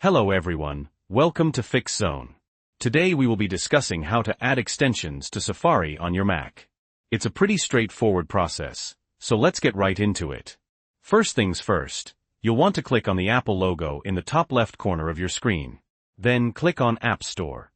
Hello everyone, welcome to Fix Zone. Today we will be discussing how to add extensions to Safari on your Mac. It's a pretty straightforward process, so let's get right into it. First things first, you'll want to click on the Apple logo in the top left corner of your screen. Then click on App Store.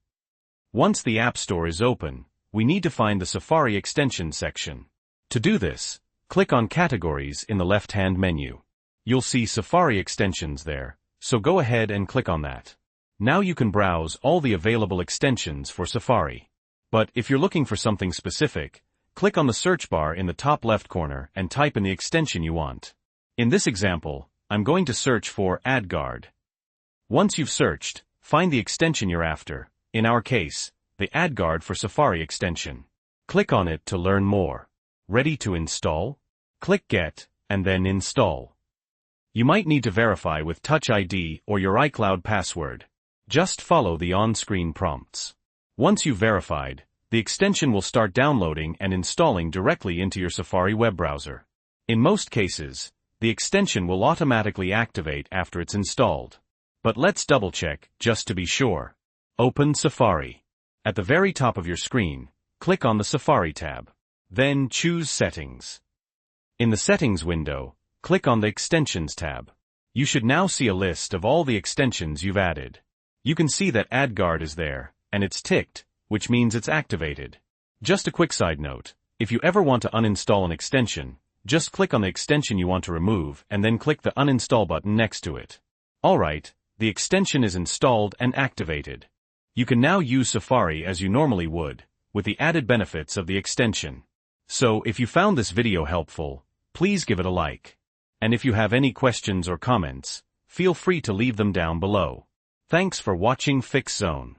Once the App Store is open, we need to find the Safari Extensions section. To do this, click on Categories in the left-hand menu. You'll see Safari Extensions there, so go ahead and click on that. Now you can browse all the available extensions for Safari. But if you're looking for something specific, click on the search bar in the top left corner and type in the extension you want. In this example, I'm going to search for AdGuard. Once you've searched, find the extension you're after, in our case, the AdGuard for Safari extension. Click on it to learn more. Ready to install? Click Get, and then Install. You might need to verify with Touch ID or your iCloud password. Just follow the on-screen prompts. Once you've verified, the extension will start downloading and installing directly into your Safari web browser. In most cases, the extension will automatically activate after it's installed. But let's double-check, just to be sure. Open Safari. At the very top of your screen, click on the Safari tab. Then choose Settings. In the Settings window, click on the Extensions tab. You should now see a list of all the extensions you've added. You can see that AdGuard is there, and it's ticked, which means it's activated. Just a quick side note, if you ever want to uninstall an extension, just click on the extension you want to remove and then click the Uninstall button next to it. Alright, the extension is installed and activated. You can now use Safari as you normally would, with the added benefits of the extension. So if you found this video helpful, please give it a like. And if you have any questions or comments, feel free to leave them down below. Thanks for watching Fix Zone.